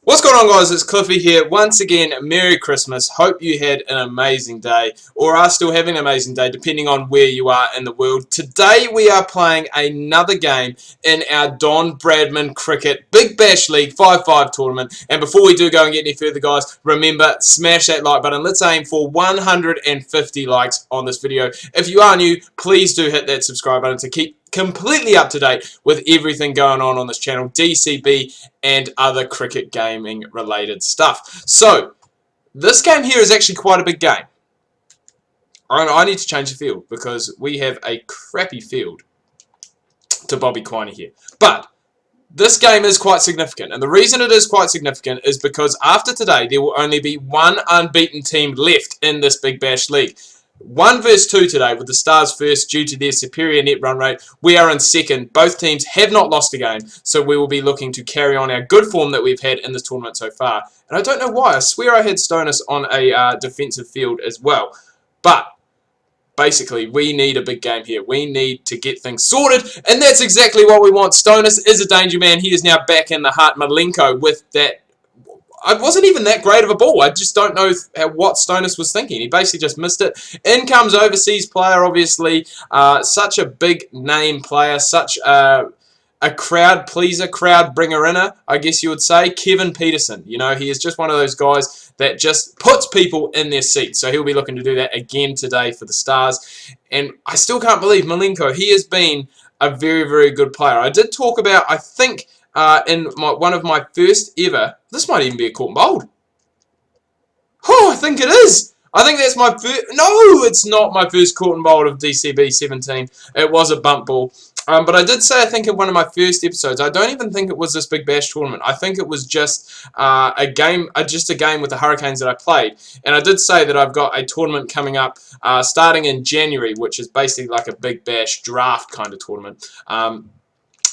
What's going on, guys? It's Cliffy here. Once again, Merry Christmas. Hope you had an amazing day or are still having an amazing day depending on where you are in the world. Today we are playing another game in our Don Bradman Cricket Big Bash League 5-5 tournament. And before we do go and get any further, guys, remember, smash that like button. Let's aim for 150 likes on this video. If you are new, please do hit that subscribe button to keep completely up to date with everything going on this channel, DCB and other cricket gaming related stuff. So this game here is actually quite a big game. I need to change the field because we have a crappy field to Bobby Quiney here. But this game is quite significant, and the reason it is quite significant is because after today there will only be one unbeaten team left in this Big Bash League. 1 versus 2 today, with the Stars first due to their superior net run rate. We are in second. Both teams have not lost a game, so we will be looking to carry on our good form that we've had in this tournament so far. And I don't know why. I swear I had Stonus on a defensive field as well. But basically, we need a big game here. We need to get things sorted, and that's exactly what we want. Stonus is a danger man. He is now back in the heart. Malenko with that. It wasn't even that great of a ball. I just don't know what Stonus was thinking. He basically just missed it. In comes overseas player, obviously. Such a big name player. Such a crowd pleaser, crowd bringer-inner, I guess you would say. Kevin Peterson. You know, he is just one of those guys that just puts people in their seats. So he'll be looking to do that again today for the Stars. And I still can't believe Malenko. He has been a very, very good player. I did talk about, I think, in one of my first ever, this might even be a caught and bowled. Oh, I think it is. I think that's my first, no, it's not my first caught and bowled of DCB 17. It was a bump ball. But I did say, I think in one of my first episodes, I don't even think it was this Big Bash tournament. I think it was just a game with the Hurricanes that I played. And I did say that I've got a tournament coming up starting in January, which is basically like a Big Bash draft kind of tournament.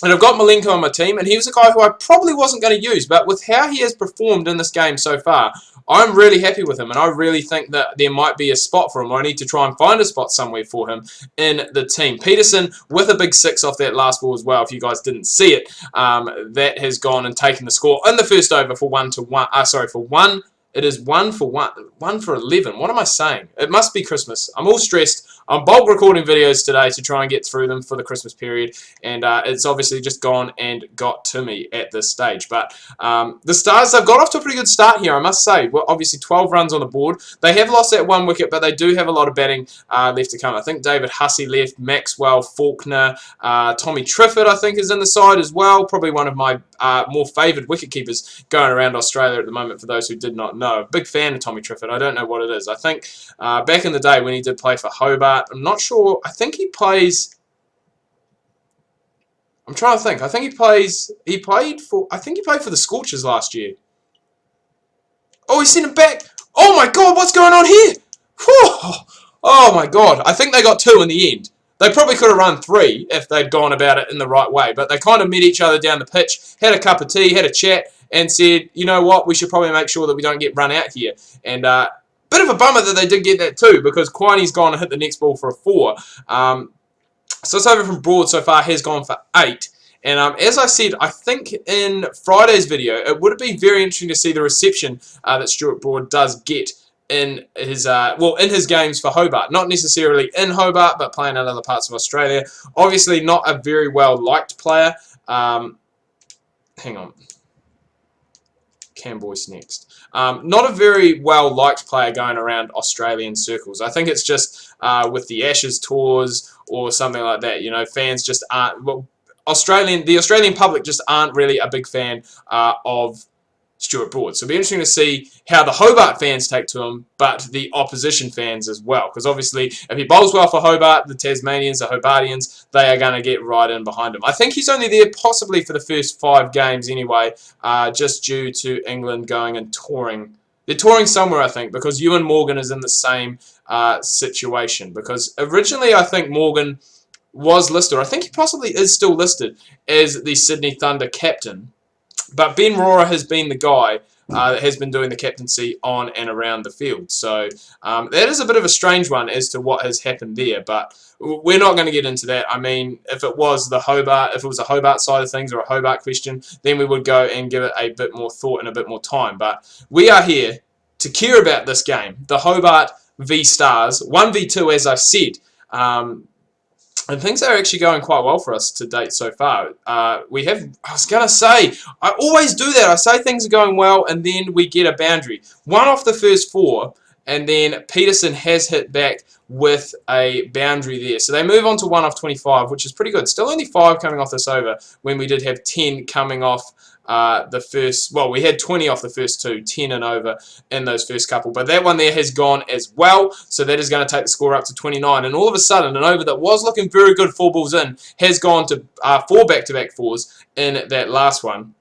And I've got Malenko on my team, and he was a guy who I probably wasn't going to use, but with how he has performed in this game so far, I'm really happy with him, and I really think that there might be a spot for him. I need to try and find a spot somewhere for him in the team. Peterson with a big 6 off that last ball as well, if you guys didn't see it. That has gone and taken the score in the first over for 1-1. For 1. It is 1 for 1. 1 for 11. What am I saying? It must be Christmas. I'm all stressed. I'm bulk recording videos today to try and get through them for the Christmas period, and it's obviously just gone and got to me at this stage. But the Stars, they've got off to a pretty good start here, I must say. Well, obviously 12 runs on the board. They have lost that 1 wicket, but they do have a lot of batting left to come. I think David Hussey left, Maxwell, Faulkner, Tommy Triffett, I think, is in the side as well. Probably one of my more favoured wicket keepers going around Australia at the moment, for those who did not know. Big fan of Tommy Triffett. I don't know what it is. I think back in the day when he did play for Hobart, I'm not sure. I think he plays. I'm trying to think. I think he plays. He played for. I think he played for the Scorchers last year. Oh, he sent him back. Oh my God, what's going on here? Whew. Oh my God. I think they got 2 in the end. They probably could have run 3 if they'd gone about it in the right way. But they kind of met each other down the pitch, had a cup of tea, had a chat, and said, you know what, we should probably make sure that we don't get run out here. And bit of a bummer that they did get that too, because Quiney's gone and hit the next ball for a 4. So it's over from Broad so far, has gone for 8. And as I said, I think in Friday's video, it would have been very interesting to see the reception that Stuart Broad does get in his in his games for Hobart. Not necessarily in Hobart, but playing in other parts of Australia. Obviously not a very well-liked player. Hang on. Cam Boyce next. Not a very well-liked player going around Australian circles. I think it's just with the Ashes tours or something like that. You know, fans just aren't... Well, the Australian public just aren't really a big fan of Stuart Broad. So it'll be interesting to see how the Hobart fans take to him, but the opposition fans as well. Because obviously, if he bowls well for Hobart, the Tasmanians, the Hobartians, they are going to get right in behind him. I think he's only there possibly for the first 5 games anyway, just due to England going and touring. They're touring somewhere, I think, because Ewan Morgan is in the same situation. Because originally, I think Morgan was listed, or I think he possibly is still listed, as the Sydney Thunder captain. But Ben Rohrer has been the guy that has been doing the captaincy on and around the field. So that is a bit of a strange one as to what has happened there, but we're not going to get into that. I mean, if it was a Hobart side of things or a Hobart question, then we would go and give it a bit more thought and a bit more time. But we are here to care about this game, the Hobart v Stars, 1v2 as I said. And things are actually going quite well for us to date so far. I was going to say, I always do that. I say things are going well and then we get a boundary. One off the first 4, and then Peterson has hit back with a boundary there. So they move on to 1 off 25, which is pretty good. Still only 5 coming off this over when we did have 10 coming off the first. Well, we had 20 off the first 2, 10 and over in those first couple. But that one there has gone as well. So that is going to take the score up to 29. And all of a sudden, an over that was looking very good 4 balls in has gone to 4 back-to-back 4s in that last one.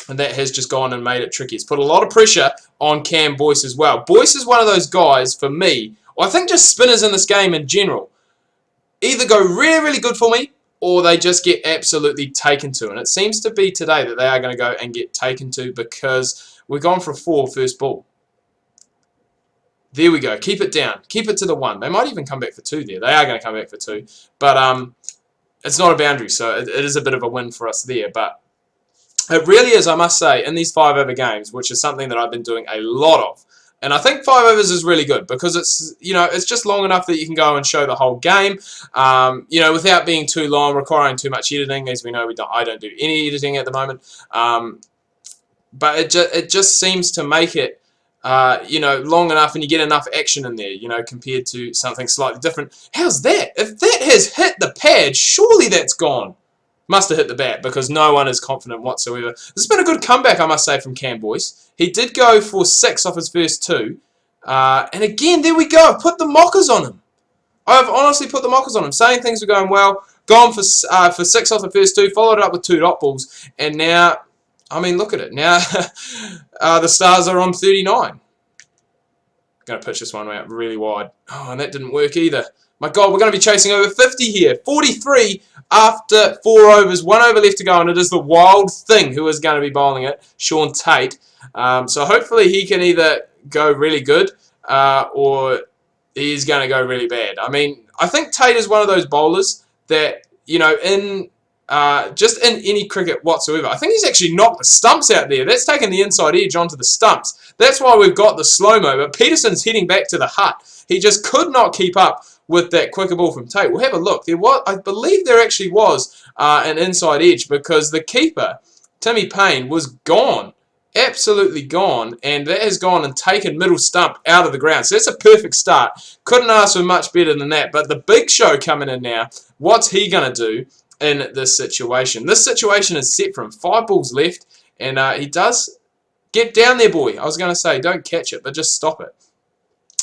And that has just gone and made it tricky. It's put a lot of pressure on Cam Boyce as well. Boyce is one of those guys, for me, or I think just spinners in this game in general, either go really, really good for me, or they just get absolutely taken to. And it seems to be today that they are going to go and get taken to because we're going for a 4 first ball. There we go. Keep it down. Keep it to the 1. They might even come back for 2 there. They are going to come back for 2. But it's not a boundary, so it is a bit of a win for us there. But it really is, I must say, in these 5 over games, which is something that I've been doing a lot of. And I think 5 overs is really good because it's, it's just long enough that you can go and show the whole game, without being too long, requiring too much editing. As we know, I don't do any editing at the moment. But it just seems to make it, long enough and you get enough action in there, compared to something slightly different. How's that? If that has hit the pad, surely that's gone. Must have hit the bat because no one is confident whatsoever. This has been a good comeback, I must say, from Cam Boyce. He did go for 6 off his first 2. And again, there we go. I've put the mockers on him. I've honestly put the mockers on him, saying things were going well. Gone for 6 off the first 2, followed it up with 2 dot balls. And now, I mean, look at it. Now, the Stars are on 39. Going to pitch this one out really wide. Oh, and that didn't work either. My God, we're going to be chasing over 50 here. 43 after 4 overs. 1 over left to go, and it is the wild thing who is going to be bowling it, Sean Tate. So hopefully he can either go really good or he's going to go really bad. I mean, I think Tate is one of those bowlers that, just in any cricket whatsoever. I think he's actually knocked the stumps out there. That's taken the inside edge onto the stumps. That's why we've got the slow-mo. But Peterson's heading back to the hut. He just could not keep up with that quicker ball from Tate. We'll have a look. I believe there actually was an inside edge because the keeper, Timmy Payne, was gone. Absolutely gone. And that has gone and taken middle stump out of the ground. So that's a perfect start. Couldn't ask for much better than that. But the big show coming in now, what's he going to do in this situation? This situation is set for him. 5 balls left. And he does get down there, boy. I was going to say, don't catch it, but just stop it.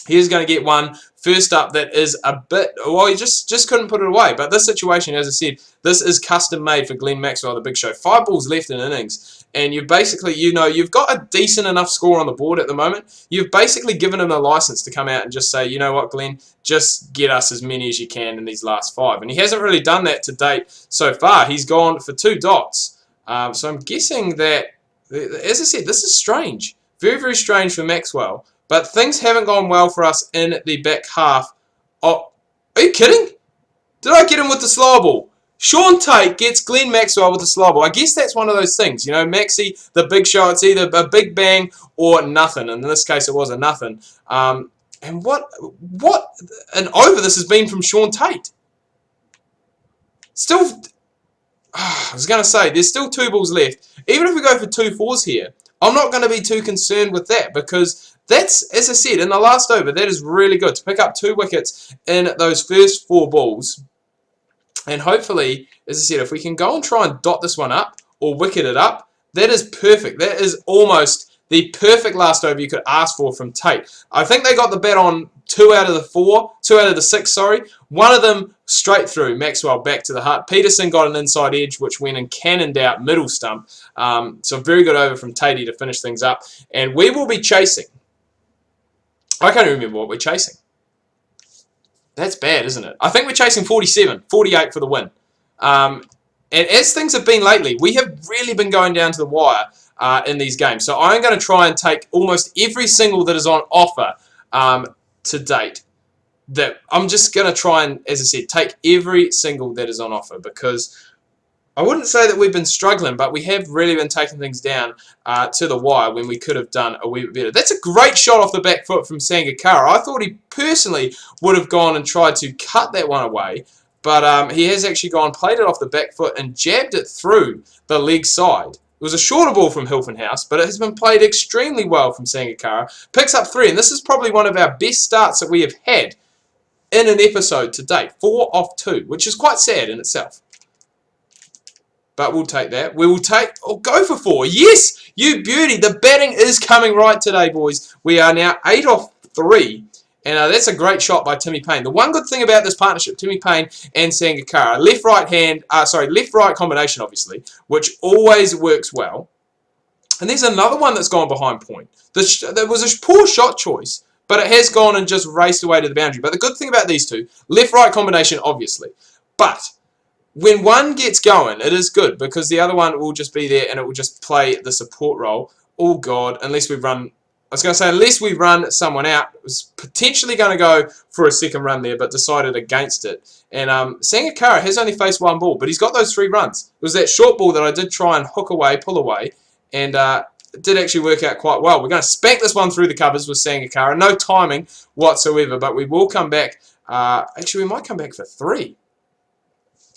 He's going to get one first up that is a bit, well, he just couldn't put it away. But this situation, as I said, this is custom made for Glenn Maxwell, the big show. 5 balls left in innings. And you've basically, you've got a decent enough score on the board at the moment. You've basically given him a license to come out and just say, you know what, Glenn, just get us as many as you can in these last 5. And he hasn't really done that to date so far. He's gone for 2 dots. So I'm guessing that, as I said, this is strange. Very, very strange for Maxwell. But things haven't gone well for us in the back half. Oh, are you kidding? Did I get him with the slow ball? Sean Tate gets Glenn Maxwell with the slow ball. I guess that's one of those things. Maxie, the big show, it's either a big bang or nothing. And in this case, it was a nothing. And what an over this has been from Sean Tate. Still, I was going to say, there's still 2 balls left. Even if we go for 2 fours here, I'm not going to be too concerned with that because that's, as I said, in the last over, that is really good to pick up 2 wickets in those first 4 balls. And hopefully, as I said, if we can go and try and dot this one up or wicket it up, that is perfect. That is almost the perfect last over you could ask for from Tate. I think they got the bat on 2 out of the 6, sorry. One of them straight through, Maxwell back to the hut. Peterson got an inside edge, which went and cannoned out middle stump. So very good over from Tatey to finish things up. And we will be chasing. I can't even remember what we're chasing. That's bad, isn't it? I think we're chasing 47, 48 for the win. And as things have been lately, we have really been going down to the wire. in these games. So I'm going to try and take almost every single that is on offer to date. That I'm just going to try and, as I said, take every single that is on offer, because I wouldn't say that we've been struggling, but we have really been taking things down to the wire when we could have done a wee bit better. That's a great shot off the back foot from Sangakkara. I thought he personally would have gone and tried to cut that one away, but he has actually gone, played it off the back foot and jabbed it through the leg side. It was a shorter ball from Hilfenhaus, but it has been played extremely well from Sangakkara. Picks up 3, and this is probably one of our best starts that we have had in an episode to date. 4 off 2, which is quite sad in itself. But we'll take that. We will take, go for 4. Yes, you beauty. The batting is coming right today, boys. We are now 8 off 3. And that's a great shot by Timmy Payne. The one good thing about this partnership, Timmy Payne and Sangakkara, left-right combination, obviously, which always works well. And there's another one that's gone behind point. There was a poor shot choice, but it has gone and just raced away to the boundary. But the good thing about these two, left-right combination, obviously. But when one gets going, it is good, because the other one will just be there and it will just play the support role. Oh, God, unless we run... I was going to say, unless we run someone out, it was potentially going to go for a second run there, but decided against it. And Sangakkara has only faced 1 ball, but he's got those 3 runs. It was that short ball that I did try and hook away, pull away, and it did actually work out quite well. We're going to spank this one through the covers with Sangakkara. No timing whatsoever, but we will come back. Actually, we might come back for 3.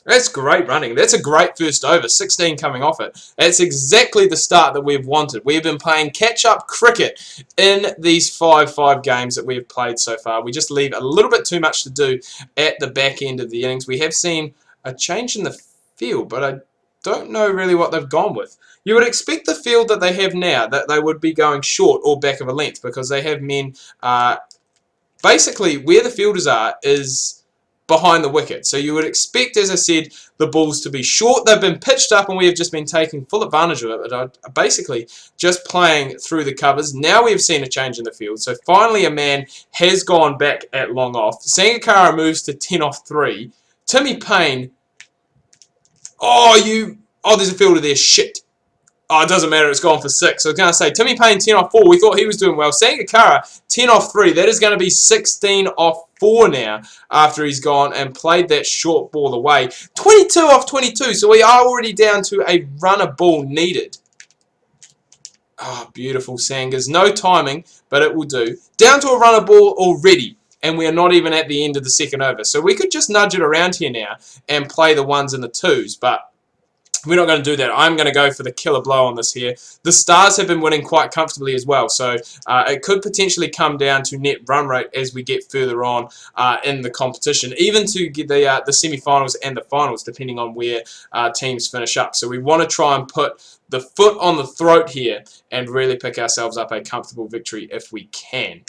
That's great running. That's a great first over. 16 coming off it. That's exactly the start that we've wanted. We've been playing catch-up cricket in these 5-5 games that we've played so far. We just leave a little bit too much to do at the back end of the innings. We have seen a change in the field, but I don't know really what they've gone with. You would expect the field that they have now, that they would be going short or back of a length, because they have men... basically, where the fielders are is behind the wicket. So you would expect, as I said, the balls to be short. They've been pitched up and we have just been taking full advantage of it, but basically just playing through the covers. Now we have seen a change in the field. So finally a man has gone back at long off. Sangakkara moves to 10 off 3. Timmy Payne... Oh, there's a fielder there. Shit. Oh, it doesn't matter. It's gone for 6. So I was going to say, Timmy Payne 10 off 4. We thought he was doing well. Sangakkara 10 off 3. That is going to be 16 off 4 now after he's gone and played that short ball away. 22 off 22. So we are already down to a runner ball needed. Oh, beautiful Sangas. No timing, but it will do. Down to a runner ball already. And we are not even at the end of the second over. So we could just nudge it around here now and play the 1s and the 2s. But we're not going to do that. I'm going to go for the killer blow on this here. The Stars have been winning quite comfortably as well, so it could potentially come down to net run rate as we get further on in the competition, even to get the semi-finals and the finals, depending on where teams finish up. So we want to try and put the foot on the throat here and really pick ourselves up a comfortable victory if we can.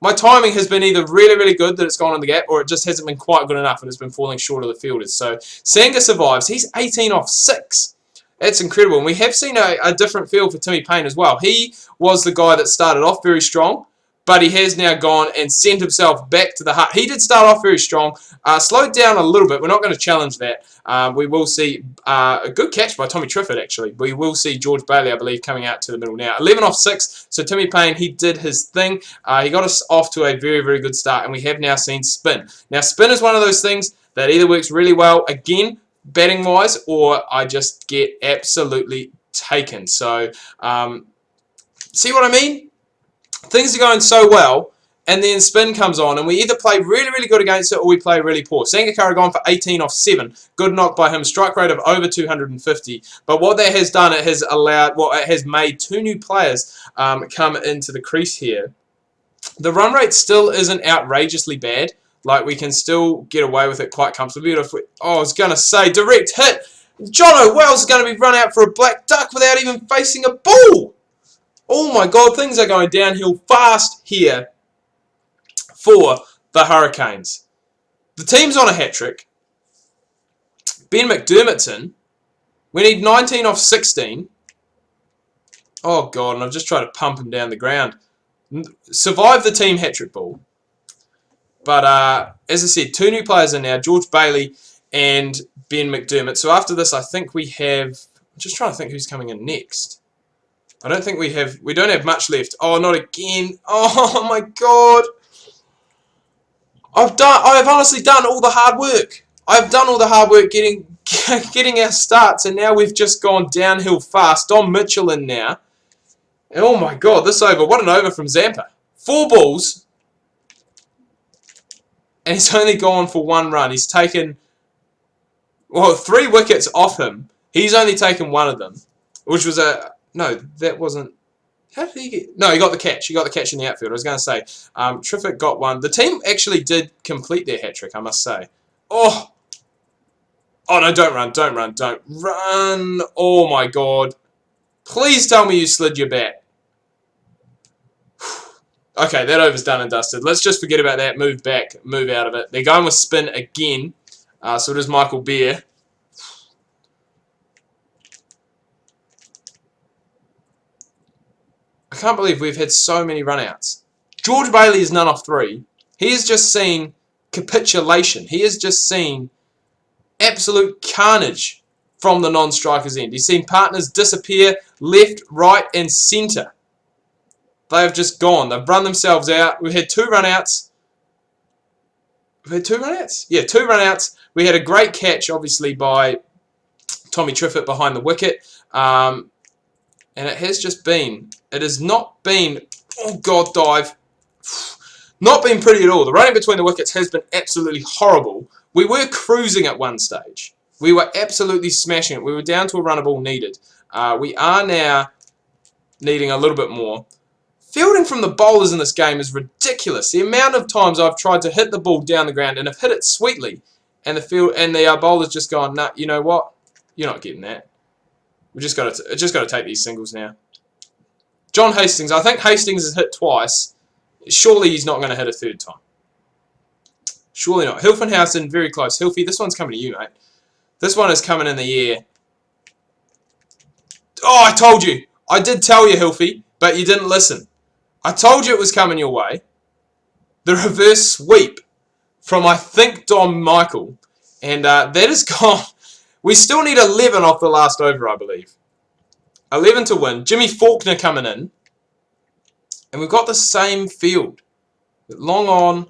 My timing has been either really, really good that it's gone on the gap, or it just hasn't been quite good enough and it's been falling short of the fielders. So Sanga survives. He's 18 off 6. That's incredible. And we have seen a different feel for Timmy Payne as well. He was the guy that started off very strong, but he has now gone and sent himself back to the hut. He did start off very strong, slowed down a little bit. We're not going to challenge that. We will see a good catch by Tommy Triffett, actually. We will see George Bailey, I believe, coming out to the middle now. 11 off 6, so Timmy Payne, he did his thing. He got us off to a very, very good start, and we have now seen spin. Now, spin is one of those things that either works really well, again, batting-wise, or I just get absolutely taken. So, see what I mean? Things are going so well, and then spin comes on, and we either play really, really good against it, or we play really poor. Sangakkara gone for 18 off 7. Good knock by him. Strike rate of over 250. But what that has done, it has allowed, well, it has made 2 new players come into the crease here. The run rate still isn't outrageously bad. Like, we can still get away with it quite comfortably. I was going to say, direct hit. Jono Wells is going to be run out for a black duck without even facing a ball. Oh my God, things are going downhill fast here for the Hurricanes. The team's on a hat-trick. Ben McDermott's in. We need 19 off 16. Oh God, and I've just tried to pump him down the ground. Survived the team hat-trick ball. But as I said, 2 new players in now, George Bailey and Ben McDermott. So after this, I think we have... I'm just trying to think who's coming in next. I don't think we have... We don't have much left. Oh, not again. Oh, my God. I've honestly done all the hard work. I've done all the hard work getting our starts, and now we've just gone downhill fast. Dom Mitchell in now. And oh my God, this over. What an over from Zampa. 4 balls. And he's only gone for 1 run. He's taken, well, 3 wickets off him. He's only taken 1 of them. Which was a... No, that wasn't... How did he get... No, he got the catch. He got the catch in the outfield. I was going to say, Triffitt got 1. The team actually did complete their hat-trick, I must say. Oh! Oh, no, don't run. Don't run. Don't run. Oh, my God. Please tell me you slid your bat. Okay, that over's done and dusted. Let's just forget about that. Move back. Move out of it. They're going with spin again. So it is Michael Beer. I can't believe we've had so many run-outs. George Bailey is none off 3. He has just seen capitulation. He has just seen absolute carnage from the non-striker's end. He's seen partners disappear left, right and centre. They have just gone. They've run themselves out. We've had 2 run-outs. We've had 2 run-outs? Yeah, 2 run-outs. We had a great catch, obviously, by Tommy Triffitt behind the wicket. And it has just been... It has not been... Oh, God, dive. Not been pretty at all. The running between the wickets has been absolutely horrible. We were cruising at one stage. We were absolutely smashing it. We were down to a run ball needed. We are now needing a little bit more. Fielding from the bowlers in this game is ridiculous. The amount of times I've tried to hit the ball down the ground and have hit it sweetly, and the bowler's just gone, nah, you know what? You're not getting that. We just got to take these singles now. John Hastings. I think Hastings has hit twice. Surely he's not going to hit a 3rd time. Surely not. Hilfenhausen, very close. Hilfie, this one's coming to you, mate. This one is coming in the air. Oh, I told you. I did tell you, Hilfie, but you didn't listen. I told you it was coming your way. The reverse sweep from, I think, Dom Michael. And that is gone. We still need 11 off the last over, I believe. 11 to win. Jimmy Faulkner coming in. And we've got the same field. Long on.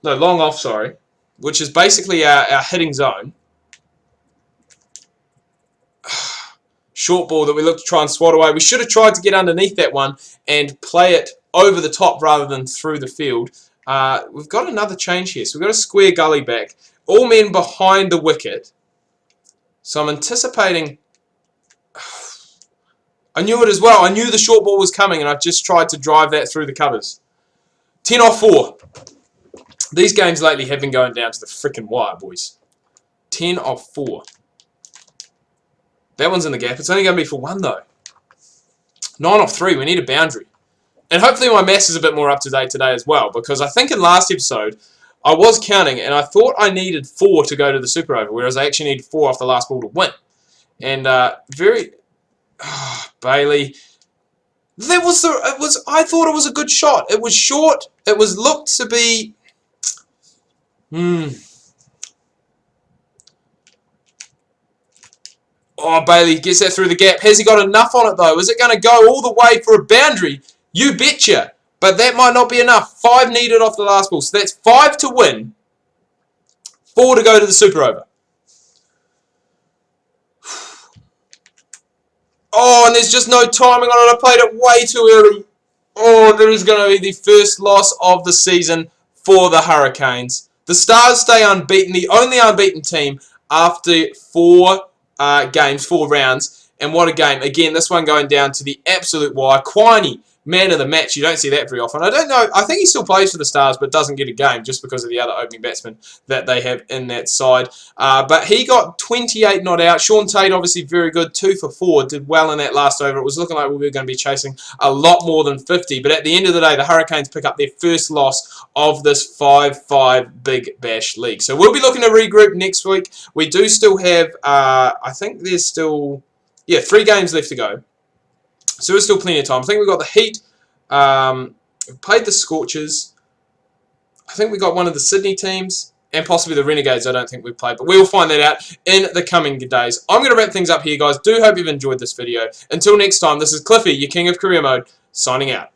No, long off, sorry. Which is basically our hitting zone. Short ball that we look to try and swat away. We should have tried to get underneath that one and play it over the top rather than through the field. We've got another change here. So we've got a square gully back. All men behind the wicket. So I'm anticipating... I knew it as well. I knew the short ball was coming and I've just tried to drive that through the covers. 10 off 4. These games lately have been going down to the frickin' wire, boys. 10 off 4. That one's in the gap. It's only going to be for 1, though. 9 off 3. We need a boundary. And hopefully my maths is a bit more up to date today as well, because I think in last episode I was counting and I thought I needed 4 to go to the super over, whereas I actually needed 4 off the last ball to win. And Bailey. That was I thought it was a good shot. It was short. It was looked to be. Oh, Bailey gets that through the gap. Has he got enough on it, though? Is it going to go all the way for a boundary? You betcha. But that might not be enough. 5 needed off the last ball. So that's 5 to win. 4 to go to the super over. Oh, and there's just no timing on it. I played it way too early. Oh, there is going to be the first loss of the season for the Hurricanes. The Stars stay unbeaten. The only unbeaten team after 4 games, 4 rounds. And what a game. Again, this one going down to the absolute wire. Quiney, man of the match. You don't see that very often. I don't know. I think he still plays for the Stars, but doesn't get a game just because of the other opening batsmen that they have in that side. But he got 28 not out. Sean Tate, obviously very good. 2 for 4. Did well in that last over. It was looking like we were going to be chasing a lot more than 50. But at the end of the day, the Hurricanes pick up their first loss of this 5-5 Big Bash League. So we'll be looking to regroup next week. We do still have, I think there's still, 3 games left to go. So there's still plenty of time. I think we've got the Heat. We played the Scorchers. I think we got one of the Sydney teams. and possibly the Renegades I don't think we've played, but we'll find that out in the coming days. I'm going to wrap things up here, guys. Do hope you've enjoyed this video. Until next time, this is Cliffy, your King of Career Mode, signing out.